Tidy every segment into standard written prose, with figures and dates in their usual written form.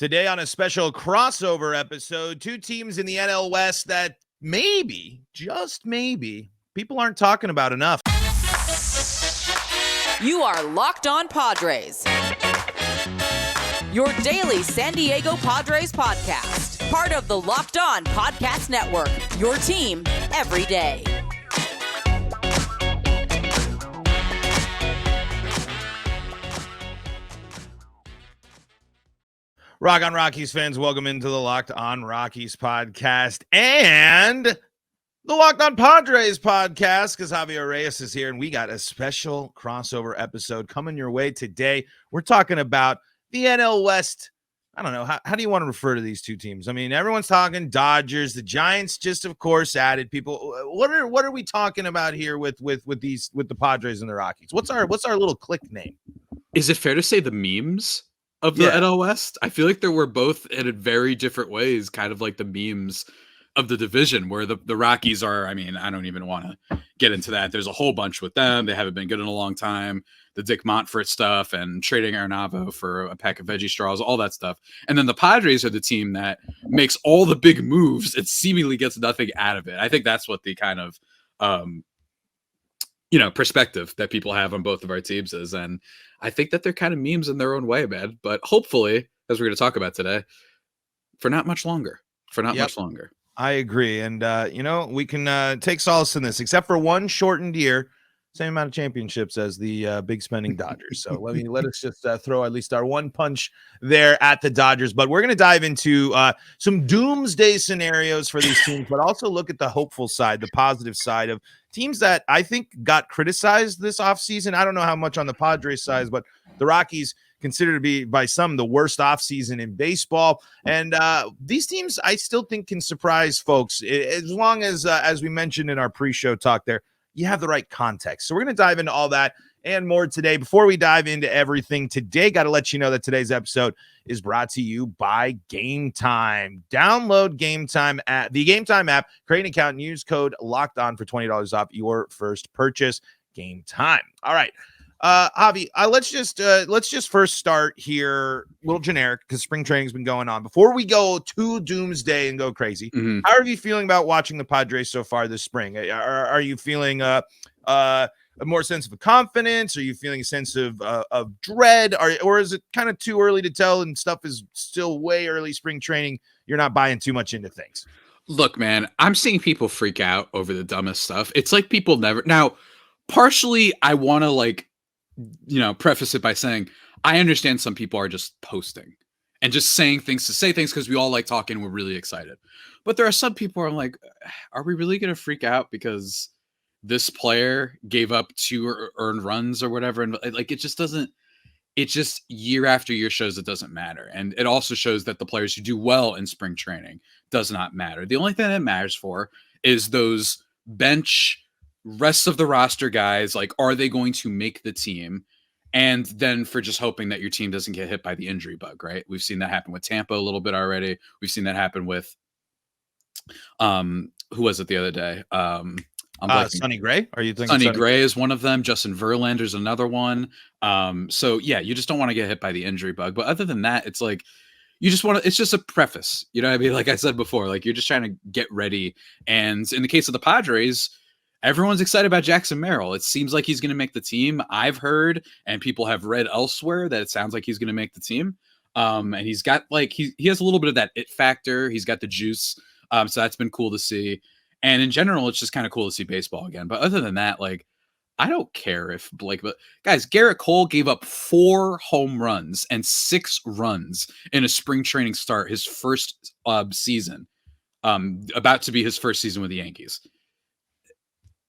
Today on a special crossover episode, two teams in the NL West that maybe, just maybe, people aren't talking about enough. You are Locked On Padres, your daily San Diego Padres podcast. Part of the Locked On Podcast Network, your team every day. Rock on Rockies fans, welcome into the Locked On Rockies podcast and the Locked On Padres podcast, because Javier Reyes is here, and we got a special crossover episode coming your way today. We're talking about the NL West. I don't know, how do you want to refer to these two teams? I mean, everyone's talking Dodgers. The Giants just, of course, added people. What are we talking about here with the Padres and the Rockies? What's our little click name? Is it fair to say the memes of the NL West? I feel like there were both in very different ways, kind of like the memes of the division, where the Rockies are, I mean, I don't even want to get into that. There's a whole bunch with them. They haven't been good in a long time. The Dick Montfort stuff and trading Arenado for a pack of veggie straws, all that stuff. And then the Padres are the team that makes all the big moves and seemingly gets nothing out of it. I think that's what the kind of, perspective that people have on both of our teams is. And I think that they're kind of memes in their own way, man. But hopefully, as we're going to talk about today, for not much longer. Much longer. I agree. And, we can take solace in this, except for one shortened year, same amount of championships as the big spending Dodgers. So let us just throw at least our one punch there at the Dodgers. But we're going to dive into some doomsday scenarios for these teams, but also look at the hopeful side, the positive side of teams that I think got criticized this offseason. I don't know how much on the Padres side, but the Rockies considered to be by some the worst offseason in baseball. And these teams I still think can surprise folks as long as we mentioned in our pre-show talk there, you have the right context. So we're going to dive into all that and more today. Before we dive into everything today, got to let you know that today's episode is brought to you by Game Time. Download Game Time the Game Time app, create an account, and use code Locked On for $20 off your first purchase. Game Time. All right. Javi, let's just first start here, a little generic, because spring training's been going on. Before we go to doomsday and go crazy, how are you feeling about watching the Padres so far this spring? Are you feeling a more sense of confidence? Are you feeling a sense of dread? Or is it kind of too early to tell and stuff is still way early spring training? You're not buying too much into things. Look, man, I'm seeing people freak out over the dumbest stuff. It's like people never. Now, partially, I want to preface it by saying I understand some people are just posting and just saying things to say things because we all like talking. We're really excited, but there are some people who are like, are we really going to freak out because this player gave up 2 earned runs or whatever? And like, it just year after year shows it doesn't matter. And it also shows that the players who do well in spring training does not matter. The only thing that matters for is those bench rest of the roster guys. Like, are they going to make the team? And then for just hoping that your team doesn't get hit by the injury bug, right? We've seen that happen with Tampa a little bit already. We've seen that happen with, who was it the other day? Sonny Gray? Are you thinking Sonny Gray is one of them? Justin Verlander's another one. So yeah, you just don't want to get hit by the injury bug. But other than that, it's like, you just want to, it's just a preface. You know what I mean? Like I said before, like you're just trying to get ready. And in the case of the Padres, everyone's excited about Jackson Merrill. It seems like he's going to make the team. I've heard, and people have read elsewhere, that it sounds like he's going to make the team. And he's got he has a little bit of that it factor. He's got the juice. So that's been cool to see. And in general, it's just kind of cool to see baseball again. But other than that, I don't care if but guys, Garrett Cole gave up 4 home runs and 6 runs in a spring training start, his first season, about to be his first season with the Yankees.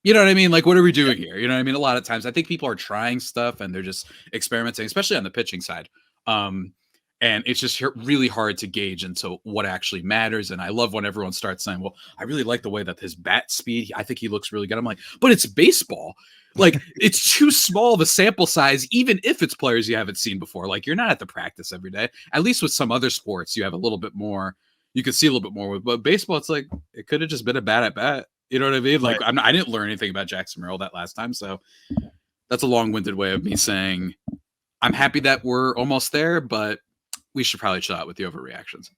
You know what I mean? Like, what are we doing here? You know what I mean? A lot of times I think people are trying stuff and they're just experimenting, especially on the pitching side. And it's just really hard to gauge into what actually matters. And I love when everyone starts saying, well, I really like the way that his bat speed, I think he looks really good. I'm like, but it's baseball. Like, it's too small of a sample size, even if it's players you haven't seen before. Like, you're not at the practice every day. At least with some other sports, you have a little bit more, you can see a little bit more with. But baseball, it's like, it could have just been a bat at bat. You know what I mean? Like, right. I didn't learn anything about Jackson Merrill that last time. So that's a long-winded way of me saying I'm happy that we're almost there, but we should probably chill out with the overreactions.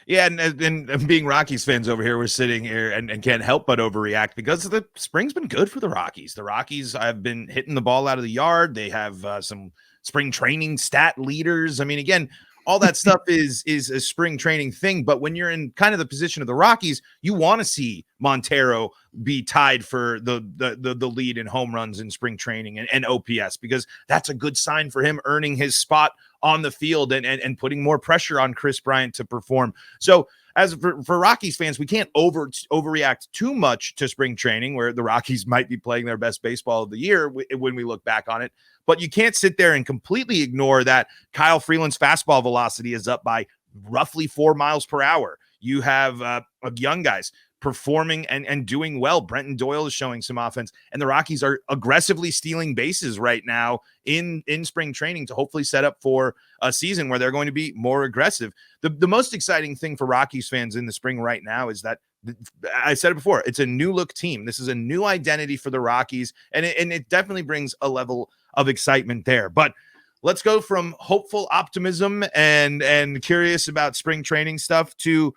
Yeah, and being Rockies fans over here, we're sitting here and can't help but overreact because the spring's been good for the Rockies. The Rockies have been hitting the ball out of the yard. They have some spring training stat leaders. I mean, again, all that stuff is a spring training thing. But when you're in kind of the position of the Rockies, you want to see Montero be tied for the lead in home runs in spring training and OPS, because that's a good sign for him earning his spot on the field and putting more pressure on Kris Bryant to perform. So as for Rockies fans, we can't overreact too much to spring training, where the Rockies might be playing their best baseball of the year when we look back on it. But you can't sit there and completely ignore that Kyle Freeland's fastball velocity is up by roughly 4 miles per hour. You have young guys performing and doing well. Brenton Doyle is showing some offense, and the Rockies are aggressively stealing bases right now in spring training to hopefully set up for a season where they're going to be more aggressive. The most exciting thing for Rockies fans in the spring right now is that, I said it before, it's a new look team. This is a new identity for the Rockies, and it definitely brings a level of excitement there. But let's go from hopeful optimism and curious about spring training stuff to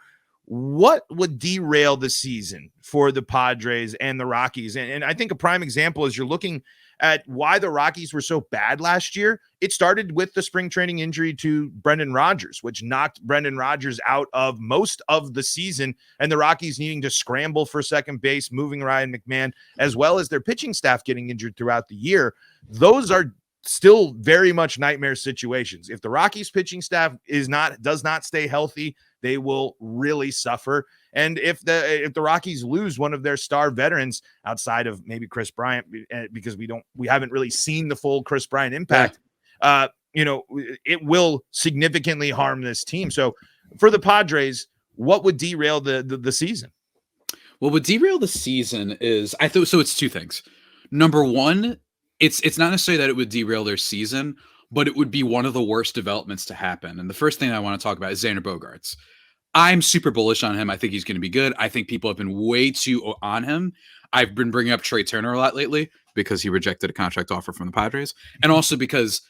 what would derail the season for the Padres and the Rockies. And I think a prime example is, you're looking at why the Rockies were so bad last year. It started with the spring training injury to Brendan Rodgers, which knocked Brendan Rodgers out of most of the season, and the Rockies needing to scramble for second base, moving Ryan McMahon, as well as their pitching staff getting injured throughout the year. Those are still very much nightmare situations. If the Rockies pitching staff does not stay healthy, they will really suffer. And if the Rockies lose one of their star veterans outside of maybe Kris Bryant, because we haven't really seen the full Kris Bryant impact, it will significantly harm this team. So for the Padres, what would derail the season? What would derail the season is, it's two things. Number one, it's not necessarily that it would derail their season, but it would be one of the worst developments to happen. And the first thing I want to talk about is Xander Bogaerts. I'm super bullish on him. I think he's going to be good. I think people have been way too on him. I've been bringing up Trey Turner a lot lately because he rejected a contract offer from the Padres, and also because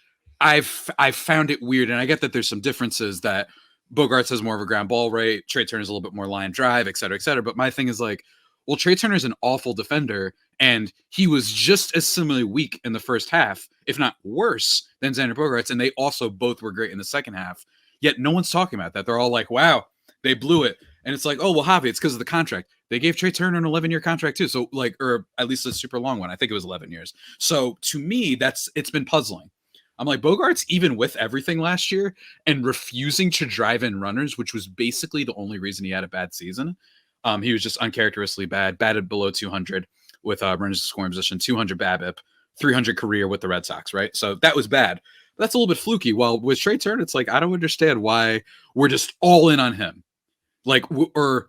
I've found it weird. And I get that there's some differences, that Bogaerts has more of a ground ball rate, Trey Turner's a little bit more line drive, et cetera, et cetera. But my thing is like, well, Trey Turner's an awful defender, and he was just as similarly weak in the first half, if not worse, than Xander Bogaerts, and they also both were great in the second half. Yet no one's talking about that. They're all like, wow, they blew it. And it's like, oh, well, Javi, it's because of the contract. They gave Trey Turner an 11-year contract too. So like, or at least a super long one. I think it was 11 years. So to me, it's been puzzling. I'm like, Bogaerts, even with everything last year and refusing to drive in runners, which was basically the only reason he had a bad season. He was just uncharacteristically bad, batted below 200 with runners in scoring position, 200 BABIP, 300 career with the Red Sox, right? So that was bad. But that's a little bit fluky. While with Trey Turner, it's like, I don't understand why we're just all in on him. Like, or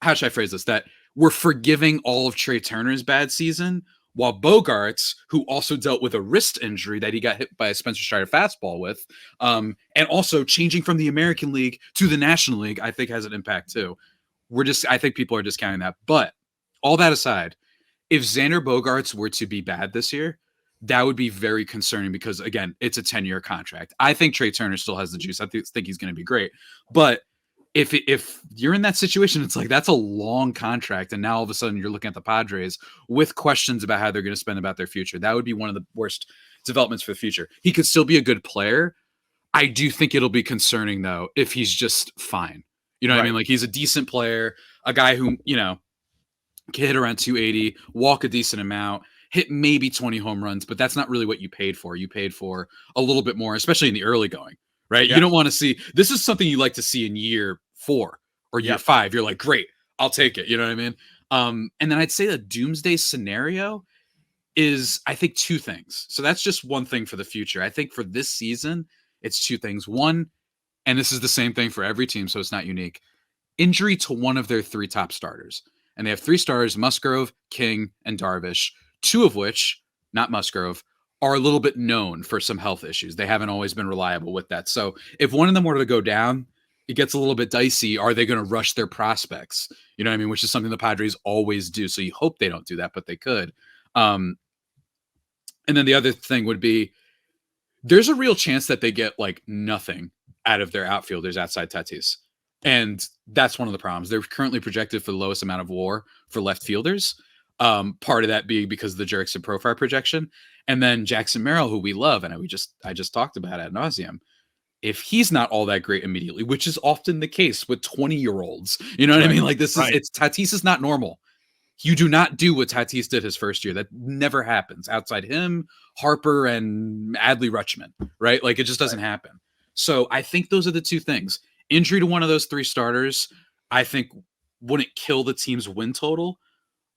how should I phrase this? That we're forgiving all of Trey Turner's bad season, while Bogaerts, who also dealt with a wrist injury that he got hit by a Spencer Strider fastball with, and also changing from the American League to the National League, I think has an impact too. I think people are discounting that. But all that aside, if Xander Bogaerts were to be bad this year, that would be very concerning because, again, it's a 10-year contract. I think Trey Turner still has the juice. I think he's going to be great. But if you're in that situation, it's like, that's a long contract. And now all of a sudden you're looking at the Padres with questions about how they're going to spend about their future. That would be one of the worst developments for the future. He could still be a good player. I do think it'll be concerning, though, if he's just fine. You know what I mean? Like, he's a decent player, a guy who, can hit around 280, walk a decent amount, hit maybe 20 home runs, but that's not really what you paid for. You paid for a little bit more, especially in the early going, right? Yeah. You don't want to see, this is something you like to see in year 4 or year 5. You're like, great, I'll take it. You know what I mean? And then I'd say the doomsday scenario is, I think, 2 things. So that's just one thing for the future. I think for this season, it's 2 things. One, and this is the same thing for every team, so it's not unique, injury to one of their 3 top starters. And they have 3 starters, Musgrove, King, and Darvish, 2 of which, not Musgrove, are a little bit known for some health issues. They haven't always been reliable with that. So if one of them were to go down, it gets a little bit dicey. Are they going to rush their prospects? You know what I mean? Which is something the Padres always do. So you hope they don't do that, but they could. And then the other thing would be, there's a real chance that they get like nothing out of their outfielders outside Tatis. And that's one of the problems. They're currently projected for the lowest amount of WAR for left fielders. Part of that being because of the Jurickson Profile projection. And then Jackson Merrill, who we love, and I just talked about ad nauseum. If he's not all that great immediately, which is often the case with 20-year-olds, you know what I mean? Like Tatis is not normal. You do not do what Tatis did his first year. That never happens outside him, Harper, and Adley Rutschman, right? Like, it just doesn't happen. So I think those are the two things. Injury to one of those three starters, I think, wouldn't kill the team's win total,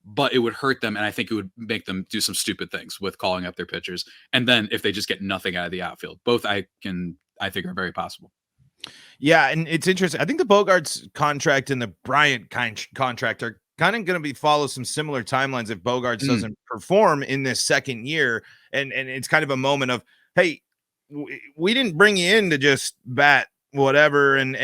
but it would hurt them, and I think it would make them do some stupid things with calling up their pitchers. And then if they just get nothing out of the outfield, both I think are very possible. Yeah, and it's interesting. I think the Bogaerts contract and the Bryant contract are kind of going to follow some similar timelines if Bogaerts doesn't perform in this second year. And it's kind of a moment of, hey, we didn't bring you in to just bat whatever and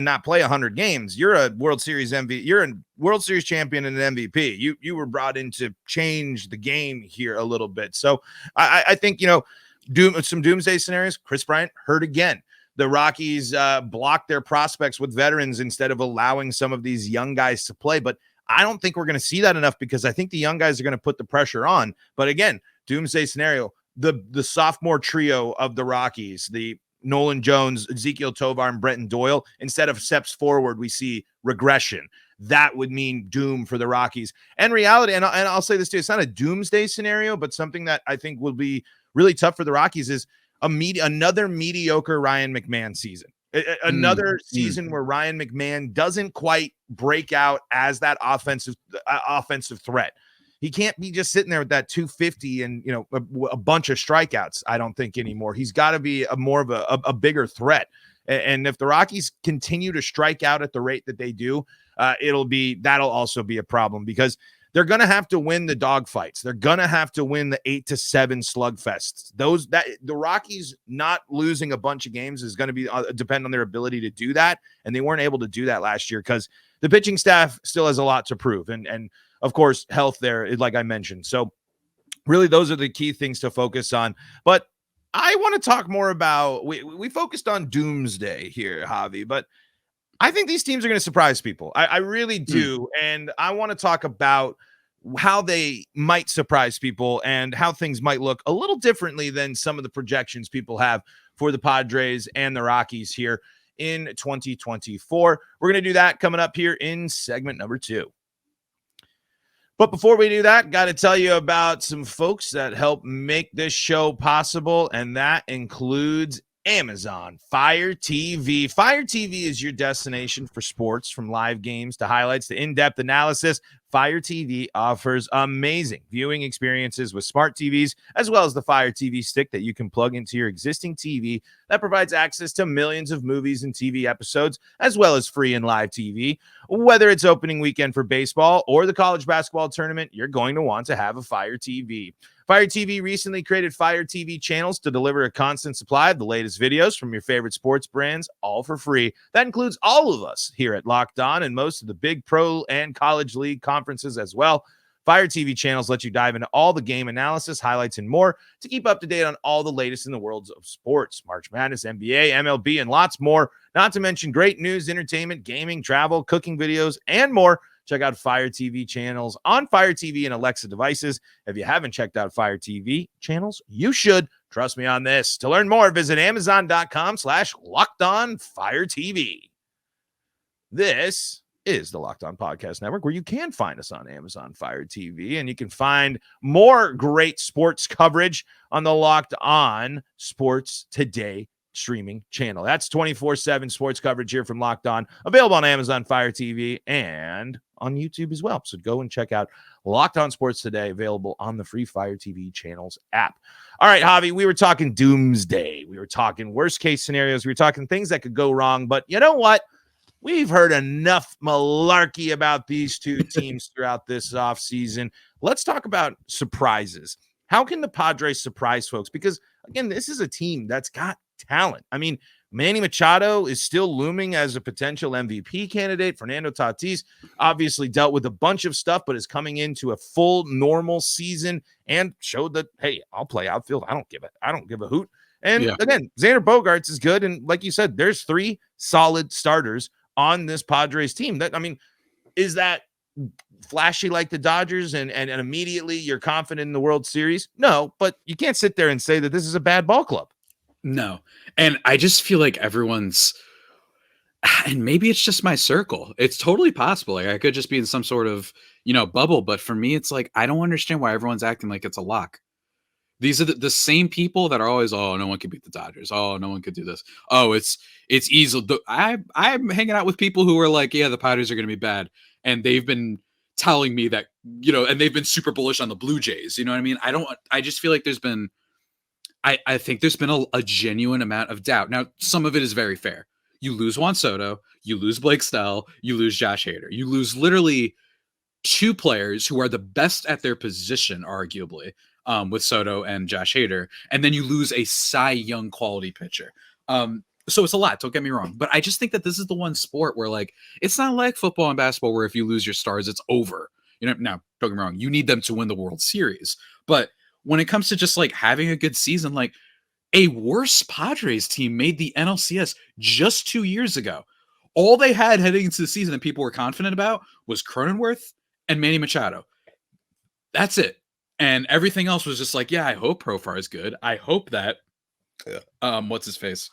not play 100 games. You're a World Series MVP. You're a World Series champion and an MVP. You were brought in to change the game here a little bit. So I think, some doomsday scenarios. Kris Bryant hurt again. The Rockies blocked their prospects with veterans instead of allowing some of these young guys to play. But I don't think we're going to see that enough because I think the young guys are going to put the pressure on. But again, doomsday scenario, the sophomore trio of the Rockies, the Nolan Jones, Ezekiel Tovar, and Brenton Doyle, instead of steps forward, we see regression. That would mean doom for the Rockies. And reality, and I'll say this too, it's not a doomsday scenario, but something that I think will be really tough for the Rockies is another mediocre Ryan McMahon season. Another season where Ryan McMahon doesn't quite break out as that offensive threat. He can't be just sitting there with that 250 and, a bunch of strikeouts. I don't think anymore. He's got to be more of a bigger threat. And if the Rockies continue to strike out at the rate that they do, that'll also be a problem because they're going to have to win the dogfights. They're going to have to win the 8-7 slugfests. The Rockies not losing a bunch of games is going to be depend on their ability to do that. And they weren't able to do that last year because the pitching staff still has a lot to prove. And of course, health there, like I mentioned. So really, those are the key things to focus on. But I want to talk more about, we focused on doomsday here, Javi, but I think these teams are going to surprise people. I really do. And I want to talk about how they might surprise people and how things might look a little differently than some of the projections people have for the Padres and the Rockies here in 2024. We're going to do that coming up here in segment number 2. But before we do that, got to tell you about some folks that help make this show possible, and that includes Amazon Fire TV. Fire TV is your destination for sports, from live games to highlights to in-depth analysis. Fire TV offers amazing viewing experiences with smart TVs, as well as the Fire TV stick that you can plug into your existing TV that provides access to millions of movies and TV episodes, as well as free and live TV. Whether it's opening weekend for baseball or the college basketball tournament, you're going to want to have a Fire TV. Fire TV recently created Fire TV channels to deliver a constant supply of the latest videos from your favorite sports brands, all for free. That includes all of us here at Locked On and most of the big pro and college league conferences as well. Fire TV channels let you dive into all the game analysis, highlights, and more to keep up to date on all the latest in the worlds of sports, March Madness, NBA, MLB, and lots more. Not to mention great news, entertainment, gaming, travel, cooking videos, and more. Check out Fire TV channels on Fire TV and Alexa devices. If you haven't checked out Fire TV channels, you should. Trust me on this. To learn more, visit Amazon.com/LockedOnFireTV. This is the Locked On Podcast Network, where you can find us on Amazon Fire TV, and you can find more great sports coverage on the Locked On Sports Today streaming channel. That's 24/7 sports coverage here from Locked On, available on Amazon Fire TV and on YouTube as well. So go and check out Locked On Sports Today, available on the free Fire TV channels app. All right, Javi, we were talking doomsday. We were talking worst case scenarios. We were talking things that could go wrong. But you know what? We've heard enough malarkey about these two teams throughout this offseason. Let's talk about surprises. How can the Padres surprise folks? Because, again, this is a team that's got talent. I mean, Manny Machado is still looming as a potential MVP candidate. Fernando Tatis obviously dealt with a bunch of stuff, but is coming into a full normal season and showed that, hey, I'll play outfield. I don't give a hoot. And again, Xander Bogaerts is good. And like you said, there's 3 solid starters on this Padres team. Is that flashy like the Dodgers and immediately you're confident in the World Series? No, but you can't sit there and say that this is a bad ball club. No. And I just feel like everyone's, and maybe it's just my circle. It's totally possible. Like I could just be in some sort of, bubble. But for me, it's like, I don't understand why everyone's acting like it's a lock. These are the same people that are always, oh, no one could beat the Dodgers. Oh, no one could do this. Oh, it's easy. I'm hanging out with people who are like, yeah, the Padres are going to be bad. And they've been telling me that, and they've been super bullish on the Blue Jays. You know what I mean? I just feel like there's been, I think there's been a genuine amount of doubt. Now, some of it is very fair. You lose Juan Soto, you lose Blake Snell, you lose Josh Hader. You lose literally 2 players who are the best at their position, arguably, with Soto and Josh Hader. And then you lose a Cy Young quality pitcher. So it's a lot, don't get me wrong. But I just think that this is the one sport where, like, it's not like football and basketball where if you lose your stars, it's over. Now, don't get me wrong, you need them to win the World Series. But when it comes to just, like, having a good season, like, a worse Padres team made the NLCS just 2 years ago. All they had heading into the season that people were confident about was Cronenworth and Manny Machado. That's it. And everything else was just like, yeah, I hope Profar is good. I hope that, what's his face?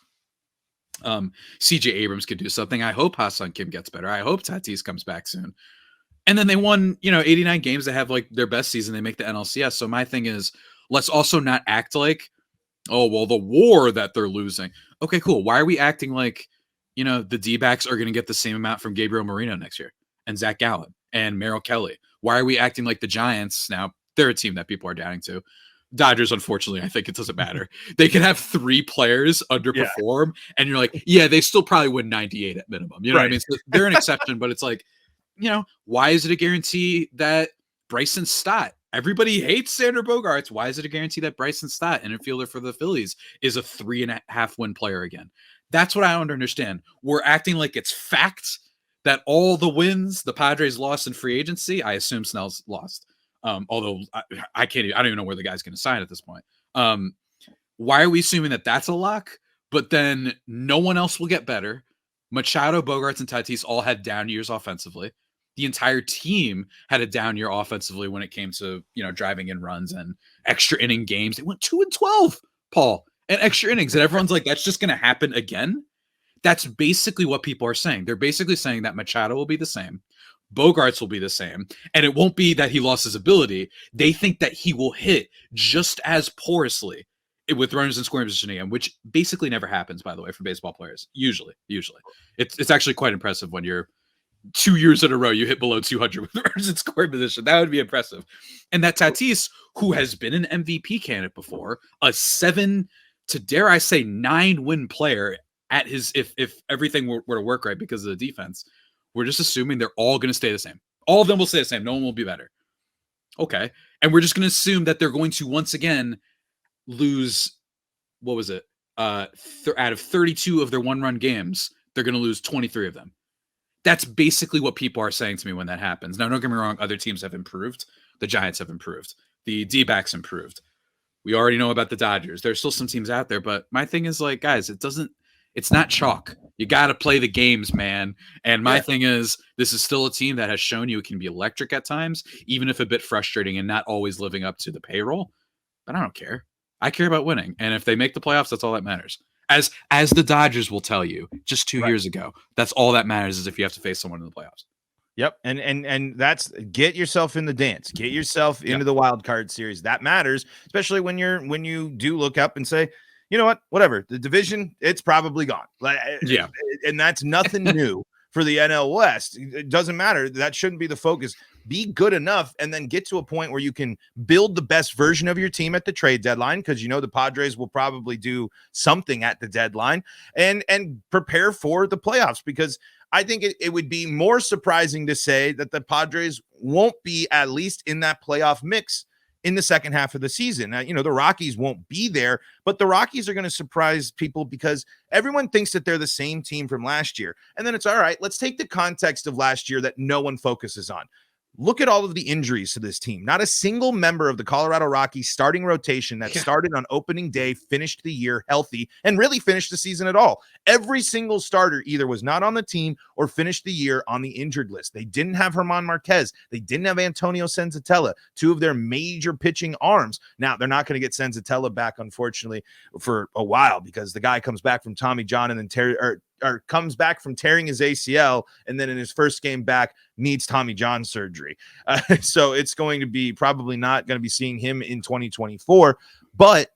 CJ Abrams could do something. I hope Ha-Seong Kim gets better. I hope Tatis comes back soon. And then they won, 89 games. They have like their best season. They make the NLCS. So my thing is, let's also not act like, oh, well, the war that they're losing. Okay, cool. Why are we acting like, the D-backs are going to get the same amount from Gabriel Moreno next year and Zach Gallen and Merrill Kelly? Why are we acting like the Giants? Now, they're a team that people are doubting to. Dodgers, unfortunately, I think it doesn't matter. They can have 3 players underperform, and you're like, yeah, they still probably win 98 at minimum. You know what I mean? So they're an exception, but it's like, why is it a guarantee that Bryson Stott, everybody hates Xander Bogaerts, why is it a guarantee that Bryson Stott, an infielder for the Phillies, is a 3.5 win player again? That's what I don't understand. We're acting like it's fact that all the wins the Padres lost in free agency, I assume Snell's lost. Although I don't even know where the guy's going to sign at this point. Why are we assuming that that's a lock? But then no one else will get better. Machado, Bogaerts, and Tatis all had down years offensively. The entire team had a down year offensively when it came to, driving in runs and extra inning games. They went 2-12, Paul, and extra innings. And everyone's like, that's just going to happen again. That's basically what people are saying. They're basically saying that Machado will be the same. Bogaerts will be the same. And it won't be that he lost his ability. They think that he will hit just as porously with runners in scoring position again, which basically never happens, by the way, for baseball players. Usually. It's actually quite impressive when you're 2 years in a row, you hit below 200 with runners in scoring position. That would be impressive. And that Tatis, who has been an MVP candidate before, a 7 to, dare I say, 9 win player at his, if everything were to work right because of the defense, we're just assuming they're all going to stay the same. All of them will stay the same. No one will be better. Okay. And we're just going to assume that they're going to once again lose, what was it? Out of 32 of their 1-run games, they're going to lose 23 of them. That's basically what people are saying to me when that happens. Now, don't get me wrong. Other teams have improved. The Giants have improved. The D-backs improved. We already know about the Dodgers. There's still some teams out there, but my thing is like, guys, it's not chalk. You got to play the games, man. And my thing is, this is still a team that has shown you it can be electric at times, even if a bit frustrating and not always living up to the payroll. But I don't care. I care about winning. And if they make the playoffs, that's all that matters. As the Dodgers will tell you just 2 years ago, that's all that matters is if you have to face someone in the playoffs. Yep. And that's, get yourself in the dance, get yourself into the wild card series. That matters, especially when you do look up and say, you know what, whatever, the division, it's probably gone. And that's nothing new for the NL West. It doesn't matter. That shouldn't be the focus. Be good enough and then get to a point where you can build the best version of your team at the trade deadline, because the Padres will probably do something at the deadline, and prepare for the playoffs, because I think it would be more surprising to say that the Padres won't be at least in that playoff mix in the second half of the season. Now, the Rockies won't be there, but the Rockies are going to surprise people because everyone thinks that they're the same team from last year. And then it's all right. Let's take the context of last year that no one focuses on. look at all of the injuries to this team. Not a single member of the Colorado Rockies starting rotation that started on opening day finished the year healthy and really finished the season at all. Every single starter either was not on the team or finished the year on the injured list. They didn't have German Marquez. They didn't have Antonio Senzatella, two of their major pitching arms. Now, they're not going to get Senzatella back, unfortunately, for a while because the guy comes back from Tommy John and then comes back from tearing his ACL, and then in his first game back needs Tommy John surgery. So it's going to be probably not going to be seeing him in 2024. But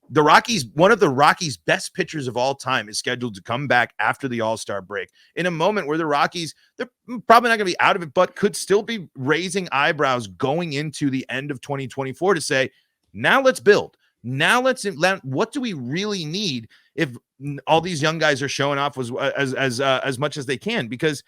the Rockies, one of the Rockies' best pitchers of all time, is scheduled to come back after the All-Star break in a moment where the Rockies, they're probably not going to be out of it, but could still be raising eyebrows going into the end of 2024 to say, now let's build. Now what do we really need if all these young guys are showing off as much as they can? Because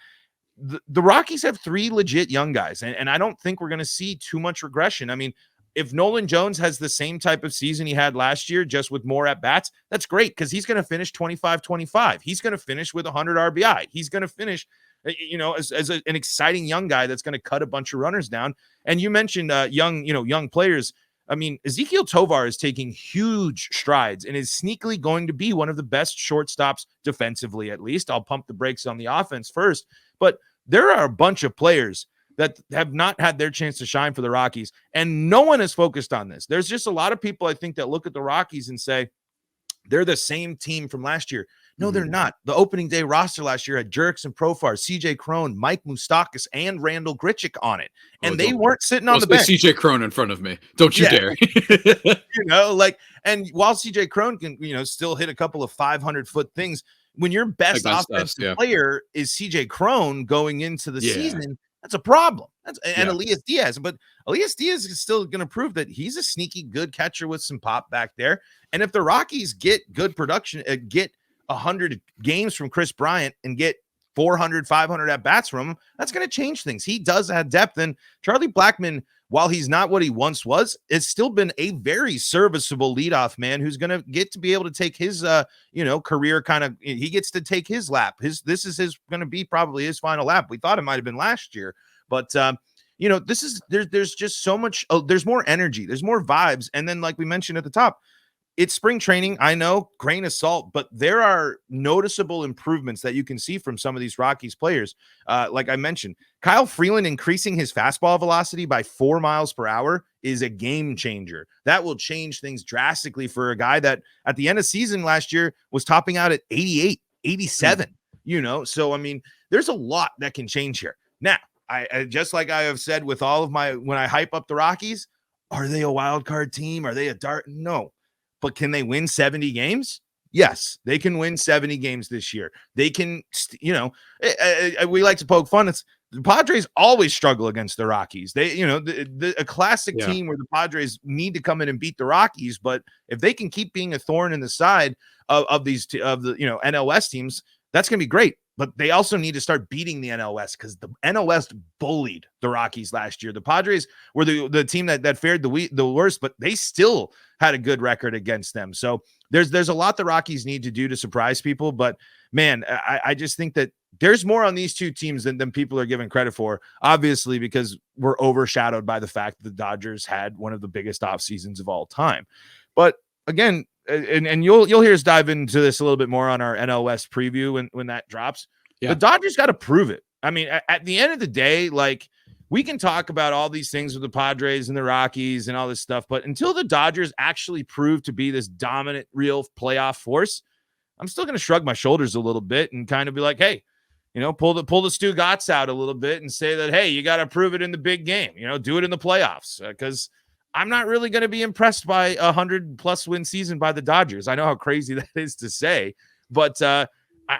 the Rockies have three legit young guys, and I don't think we're going to see too much regression. I mean, if Nolan Jones has the same type of season he had last year, just with more at-bats, that's great because he's going to finish 25-25. He's going to finish with 100 RBI. He's going to finish, as an exciting young guy that's going to cut a bunch of runners down. And you mentioned young players. I mean, Ezequiel Tovar is taking huge strides and is sneakily going to be one of the best shortstops defensively, at least. I'll pump the brakes on the offense first. But there are a bunch of players that have not had their chance to shine for the Rockies, and no one is focused on this. There's just a lot of people, I think, that look at the Rockies and say, they're the same team from last year. No, they're not. The opening day roster last year had Jurickson Profar, CJ Cron, Mike Moustakas, and Randall Grichuk on it. And they weren't sitting on the bench. CJ Cron in front of me. Don't you dare. And while CJ Cron can, still hit a couple of 500-foot things, when your best offensive player is CJ Cron going into the season, that's a problem. And Elias Diaz. But Elias Diaz is still going to prove that he's a sneaky good catcher with some pop back there. And if the Rockies get good production, get 100 games from Kris Bryant and get 400, 500 at-bats from him, that's going to change things. He does have depth. And Charlie Blackmon, while he's not what he once was, has still been a very serviceable leadoff man who's going to get to be able to take his, career he gets to take his lap. This is going to be probably his final lap. We thought it might've been last year, but there's just so much, there's more energy, there's more vibes. And then like we mentioned at the top, it's spring training. I know, grain of salt, but there are noticeable improvements that you can see from some of these Rockies players. Like I mentioned, Kyle Freeland increasing his fastball velocity by 4 miles per hour is a game changer. That will change things drastically for a guy that at the end of season last year was topping out at 88, 87, So, I mean, there's a lot that can change here. Now, I just like I have said with all of when I hype up the Rockies, are they a wild card team? Are they a dart? No. But can they win 70 games? Yes, they can win 70 games this year. They can, we like to poke fun. The Padres always struggle against the Rockies. They, a classic team where the Padres need to come in and beat the Rockies. But if they can keep being a thorn in the side of the NL West teams, that's going to be great. But they also need to start beating the NL West because the NL West bullied the Rockies last year. The Padres were the team that fared the worst, but they still had a good record against them. So there's a lot the Rockies need to do to surprise people. But, man, I just think that there's more on these two teams than people are giving credit for, obviously, because we're overshadowed by the fact that the Dodgers had one of the biggest off seasons of all time. But, again, and you'll hear us dive into this a little bit more on our NL West preview when that drops. The Dodgers got to prove it. I mean, at the end of the day, like, we can talk about all these things with the Padres and the Rockies and all this stuff, but until the Dodgers actually prove to be this dominant, real playoff force, I'm still going to shrug my shoulders a little bit and kind of be like, hey, pull the Stugotz out a little bit and say that, hey, you got to prove it in the big game, do it in the playoffs, because I'm not really going to be impressed by 100+ win season by the Dodgers. I know how crazy that is to say, but I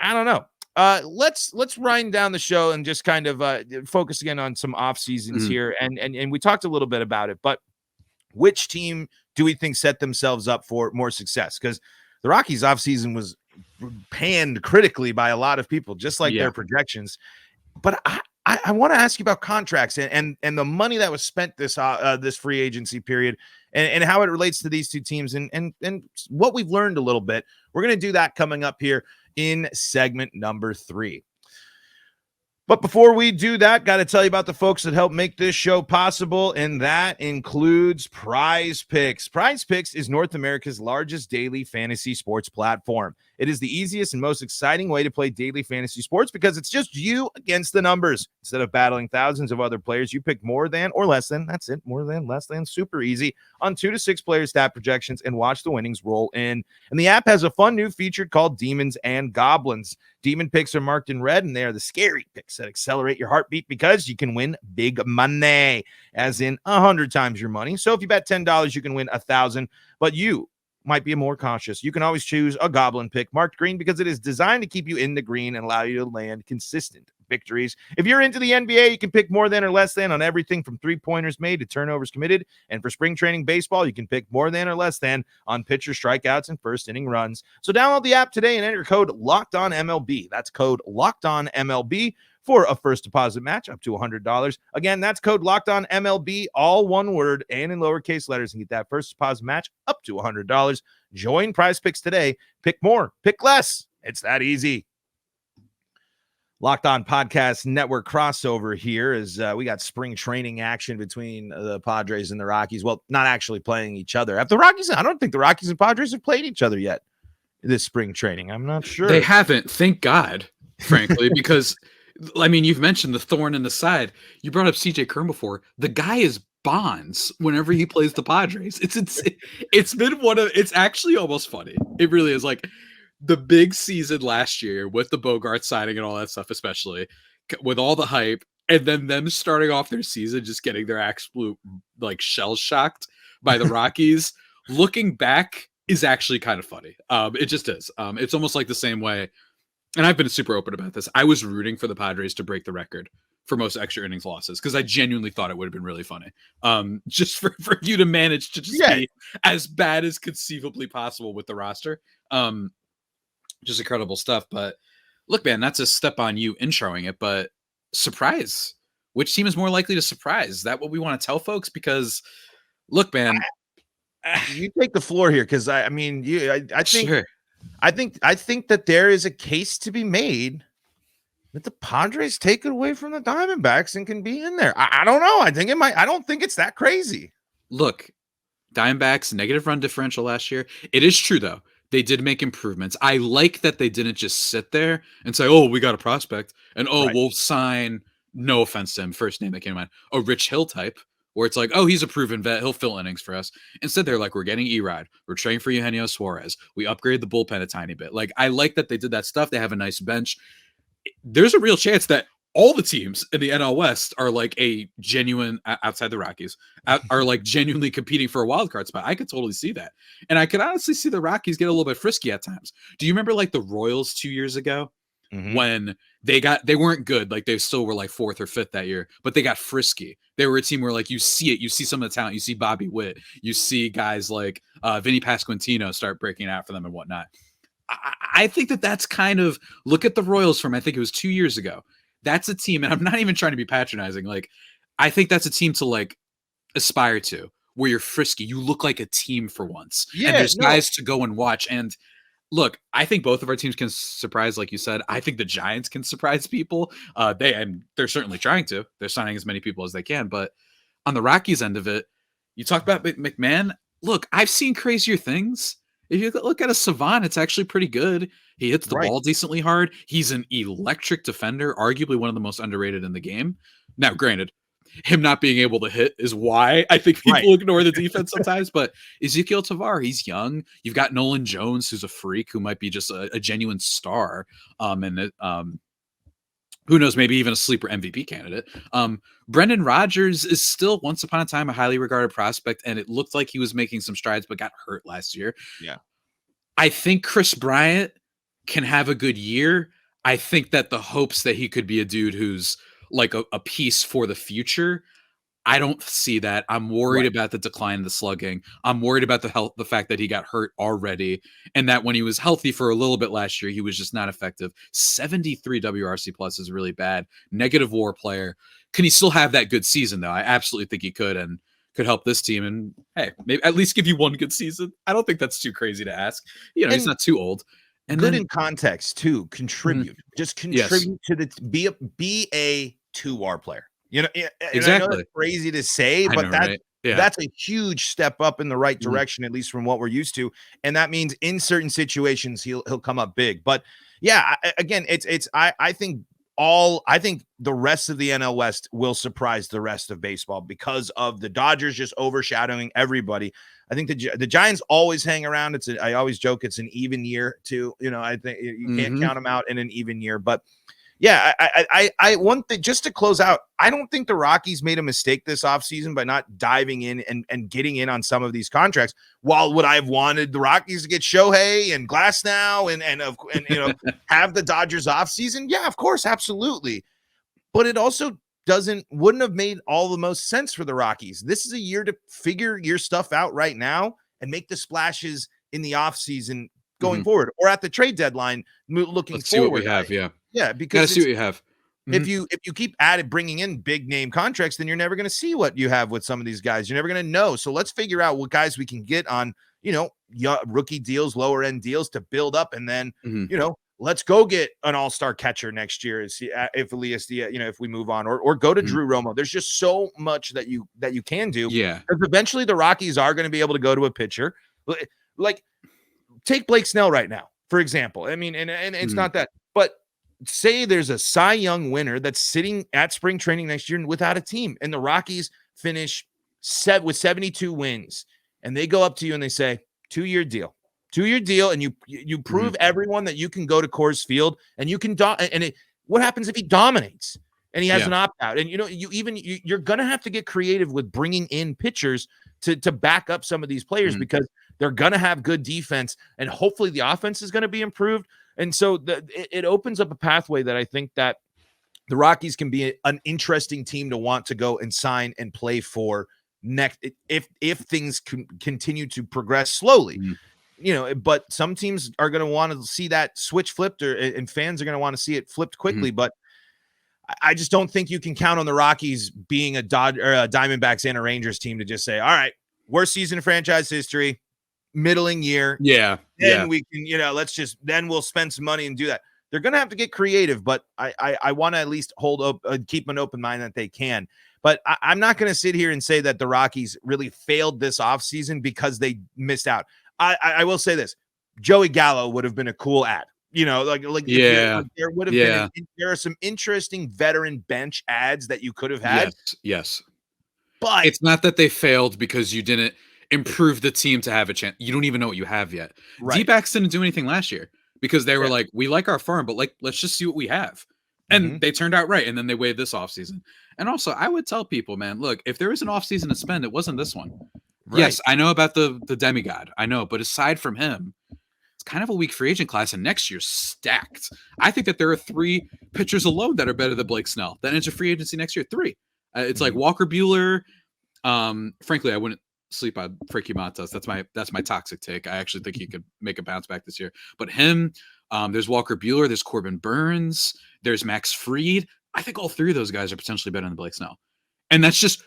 don't know. Let's wind down the show and just kind of focus again on some off seasons here. And we talked a little bit about it, but which team do we think set themselves up for more success? Because the Rockies off season was panned critically by a lot of people, just like their projections. But I want to ask you about contracts and the money that was spent this free agency period and how it relates to these two teams and what we've learned a little bit. We're going to do that coming up here in segment number 3. But before we do that, got to tell you about the folks that help make this show possible, and that includes Prize Picks. Prize Picks is North America's largest daily fantasy sports platform. It is the easiest and most exciting way to play daily fantasy sports because it's just you against the numbers. Instead of battling thousands of other players, you pick more than or less than, that's it, more than, less than, super easy, on 2 to 6 player stat projections and watch the winnings roll in. And the app has a fun new feature called Demons and Goblins. Demon picks are marked in red, and they are the scary picks that accelerate your heartbeat because you can win big money, as in 100 times your money. So if you bet $10, you can win 1,000, but you might be more cautious. You can always choose a goblin pick marked green because it is designed to keep you in the green and allow you to land consistent victories. If you're into the NBA, you can pick more than or less than on everything from 3-pointers made to turnovers committed. And for spring training baseball, you can pick more than or less than on pitcher strikeouts and first inning runs. So download the app today and enter code LOCKEDONMLB. That's code LOCKEDONMLB for a first deposit match up to $100. Again, that's code LOCKEDONMLB, all one word and in lowercase letters, and get that first deposit match up to $100. Join Prize Picks today. Pick more, pick less. It's that easy. Locked On Podcast Network crossover here as we got spring training action between the Padres and the Rockies. Well, not actually playing each other. I don't think the Rockies and Padres have played each other yet this spring training. I'm not sure. They haven't, thank God, frankly, because, I mean, you've mentioned the thorn in the side. You brought up CJ Kern before. The guy is Bonds whenever he plays the Padres. It's been it's actually almost funny. It really is. Like, the big season last year with the Bogaerts signing and all that stuff, especially with all the hype, and then them starting off their season just getting their absolute like shell shocked by the Rockies. Looking back is actually kind of funny. It just is. It's almost like the same way. And I've been super open about this. I was rooting for the Padres to break the record for most extra innings losses because I genuinely thought it would have been really funny. Just for you to manage to just be as bad as conceivably possible with the roster. Just incredible stuff. But look, man, not to step on you introing it, but surprise. Which team is more likely to surprise? Is that what we want to tell folks? Because look, man, you take the floor here because I think sure. I think that there is a case to be made that the Padres take it away from the Diamondbacks and can be in there. I don't know. I don't think it's that crazy. Look, Diamondbacks negative run differential last year. It is true though. They did make improvements. I like that they didn't just sit there and say, oh, we got a prospect. And, we'll sign, no offense to him, first name that came to mind, a Rich Hill type, where it's like, oh, he's a proven vet. He'll fill innings for us. Instead, they're like, we're getting Erod. We're trading for Eugenio Suarez. We upgraded the bullpen a tiny bit. Like, I like that they did that stuff. They have a nice bench. There's a real chance that all the teams in the NL West are like a genuine, outside the Rockies, are like genuinely competing for a wild card spot. I could totally see that. And I could honestly see the Rockies get a little bit frisky at times. Do you remember like the Royals 2 years ago when they weren't good? Like they still were like 4th or 5th that year, but they got frisky. They were a team where like you see some of the talent. You see Bobby Witt. You see guys like Vinny Pasquantino start breaking out for them and whatnot. I think that's kind of, look at the Royals from, I think it was 2 years ago. That's a team, and I'm not even trying to be patronizing. Like, I think that's a team to like aspire to, where you're frisky. You look like a team for once. Yeah, and there's guys to go and watch. And look, I think both of our teams can surprise, like you said. I think the Giants can surprise people. They're certainly trying to. They're signing as many people as they can. But on the Rockies end of it, you talked about McMahon. Look, I've seen crazier things. If you look at a Savant, it's actually pretty good. He hits the ball decently hard. He's an electric defender, arguably one of the most underrated in the game. Now, granted, him not being able to hit is why I think people ignore the defense sometimes. But Ezequiel Tovar, he's young. You've got Nolan Jones, who's a freak, who might be just a genuine star. Who knows, maybe even a sleeper MVP candidate. Brendan Rodgers is still, once upon a time, a highly regarded prospect, and it looked like he was making some strides, but got hurt last year. Yeah. I think Kris Bryant can have a good year. I think that the hopes that he could be a dude who's like a piece for the future, I don't see that. I'm worried about the decline of the slugging. I'm worried about the fact that he got hurt already, and that when he was healthy for a little bit last year, he was just not effective. 73 WRC plus is really bad. Negative WAR player. Can he still have that good season though? I absolutely think he could, and could help this team. And hey, maybe at least give you one good season. I don't think that's too crazy to ask. He's not too old. And good then in context too. Contribute, just contribute to the be a 2-WAR player. You know, and I know that's exactly. crazy to say, I but know, right? Yeah. that's a huge step up in the right Mhm. direction, at least from what we're used to. And that means in certain situations he'll come up big. But yeah, again, I think I think the rest of the NL West will surprise the rest of baseball because of the Dodgers just overshadowing everybody. I think the Giants always hang around. I always joke it's an even year too. You know, I think you can't Mhm. count them out in an even year, but yeah, I one thing just to close out, I don't think the Rockies made a mistake this offseason by not diving in and getting in on some of these contracts. While would I have wanted the Rockies to get Shohei and Glass now and you know have the Dodgers offseason? Yeah, of course, absolutely. But it also wouldn't have made all the most sense for the Rockies. This is a year to figure your stuff out right now and make the splashes in the offseason going Mhm. forward or at the trade deadline looking Let's see what we forward. have. Yeah. Yeah, Gotta because see what you have. if Mhm. you keep bringing in big name contracts, then you're never going to see what you have with some of these guys. You're never going to know. So let's figure out what guys we can get on, you know, rookie deals, lower end deals to build up, and then Mhm. you know, let's go get an all-star catcher next year. If Elias Diaz, you know, if we move on, or go to Mhm. Drew Romo. There's just so much that you can do. Yeah. Because eventually the Rockies are going to be able to go to a pitcher. Like take Blake Snell right now, for example. I mean, and it's Mhm. not that, but say there's a Cy Young winner that's sitting at spring training next year without a team, and the Rockies finish with 72 wins, and they go up to you and they say 2-year deal, 2-year deal, and you prove Mhm. everyone that you can go to Coors Field and you can what happens if he dominates and he has Yeah. an opt out? And you know, you're gonna have to get creative with bringing in pitchers to back up some of these players Mhm. because they're gonna have good defense, and hopefully the offense is gonna be improved. And so it opens up a pathway that I think that the Rockies can be an interesting team to want to go and sign and play for next if things continue to progress slowly. Mhm. You know, but some teams are going to want to see that switch flipped, and fans are going to want to see it flipped quickly. Mhm. But I just don't think you can count on the Rockies being a Diamondbacks and a Rangers team to just say, all right, worst season in franchise history, middling year. Yeah. Then Yeah. we can, then we'll spend some money and do that. They're going to have to get creative, but I want to at least keep an open mind that they can. But I'm not going to sit here and say that the Rockies really failed this offseason because they missed out. I will say this: Joey Gallo would have been a cool ad. You know, if Yeah. there would have Yeah. been there are some interesting veteran bench ads that you could have had, Yes. Yes. but It's not that they failed because you didn't improve the team to have a chance. You don't even know what you have yet. right, D-backs didn't do anything last year because they were yeah, like, we like our farm, but like, let's just see what we have. And mhm, they turned out right. And then they waived this offseason. And also, I would tell people, man, look, if there was an offseason to spend, it wasn't this one. right, Yes, I know about the demigod. I know, but aside from him, it's kind of a weak free agent class, and next year's stacked. I think that there are 3 pitchers alone that are better than Blake Snell that enter free agency next year. 3. It's like mhm. Walker Buehler. Frankly, I wouldn't sleep on Frankie Montas. That's my toxic take. I actually think he could make a bounce back this year. But him, there's Walker Buehler, there's Corbin Burns, there's Max Fried. I think all 3 of those guys are potentially better than Blake Snell. And that's just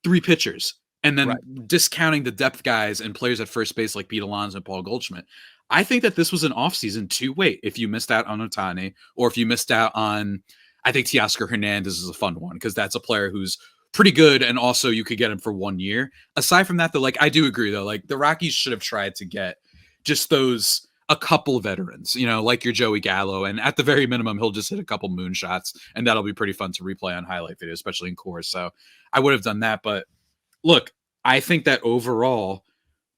3 pitchers. And then Right. discounting the depth guys and players at first base like Pete Alonso and Paul Goldschmidt. I think that this was an offseason to wait. If you missed out on Ohtani, or if you missed out on, I think Teoscar Hernandez is a fun one because that's a player who's pretty good, and also you could get him for 1 year. Aside from that, though, like I do agree though, like the Rockies should have tried to get just a couple veterans, you know, like your Joey Gallo, and at the very minimum, he'll just hit a couple moonshots, and that'll be pretty fun to replay on highlight video, especially in Coors. So I would have done that, but look, I think that overall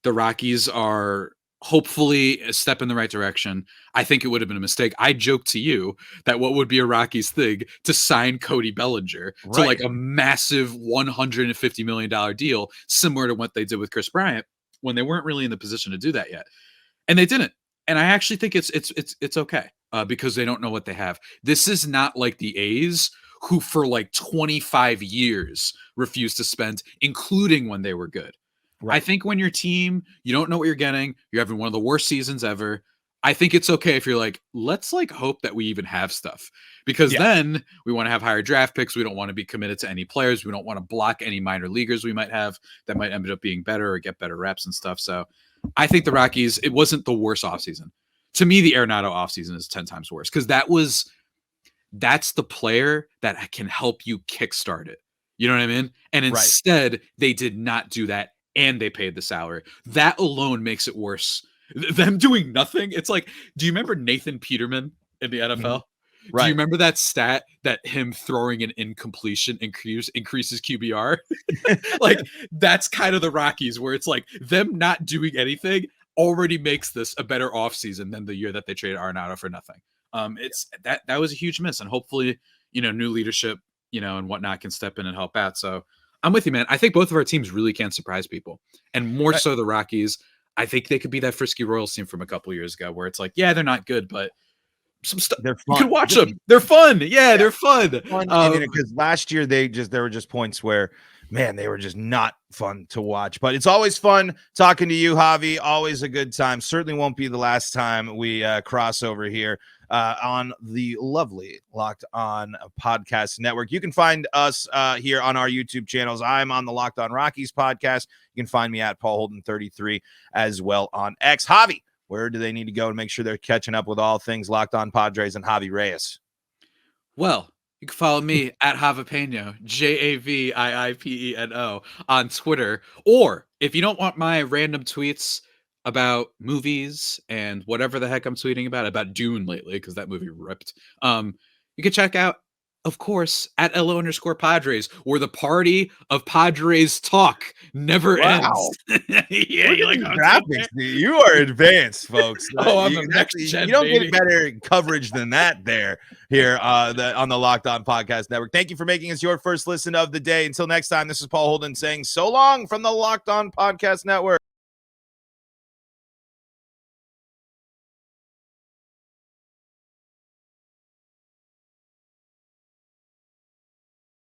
the Rockies are hopefully a step in the right direction. I think it would have been a mistake. I joked to you that what would be a Rockies thing to sign Cody Bellinger to Right. like a massive $150 million deal, similar to what they did with Kris Bryant when they weren't really in the position to do that yet. And they didn't. And I actually think it's okay because they don't know what they have. This is not like the A's, who for like 25 years refused to spend, including when they were good. I Right. think when your team, you don't know what you're getting, you're having one of the worst seasons ever. I think it's okay if you're like, let's like hope that we even have stuff, because Yeah. then we want to have higher draft picks. We don't want to be committed to any players. We don't want to block any minor leaguers we might have that might end up being better or get better reps and stuff. So I think the Rockies, it wasn't the worst offseason. to me, the Arenado offseason is 10 times worse because that's the player that can help you kickstart it. You know what I mean? And instead, they did not do that, and they paid the salary. That alone makes it worse. Them doing nothing. It's like, do you remember Nathan Peterman in the NFL? Mm-hmm. Right. Do you remember that stat that him throwing an incompletion increases QBR? Like, that's kind of the Rockies, where it's like them not doing anything already makes this a better offseason than the year that they traded Arenado for nothing. It's that was a huge miss, and hopefully, new leadership, and whatnot can step in and help out. So I'm with you, man. I think both of our teams really can surprise people, and more so the Rockies. I think they could be that frisky Royals team from a couple years ago, where it's like, yeah, they're not good, but some stuff you can watch them. They're fun. Yeah, they're fun. Because last year there were just points where, man, they were just not fun to watch. But it's always fun talking to you, Javi. Always a good time. Certainly won't be the last time we cross over here on the lovely Locked On Podcast Network. You can find us here on our YouTube channels. I'm on the Locked On Rockies podcast. You can find me at Paul Holden 33 as well on X. Javi, where do they need to go to make sure they're catching up with all things Locked On Padres and Javi Reyes? Well, you can follow me at Javipeno, JAVIIPENO on Twitter. Or if you don't want my random tweets about movies and whatever the heck I'm tweeting about Dune lately, because that movie ripped, you can check out, of course, at LO_Padres, where the party of Padres talk never ends. Yeah, you like graphics. You are advanced, folks. I'm the next gen, you don't get better coverage than that here on the Locked On Podcast Network. Thank you for making us your first listen of the day. Until next time, this is Paul Holden saying so long from the Locked On Podcast Network.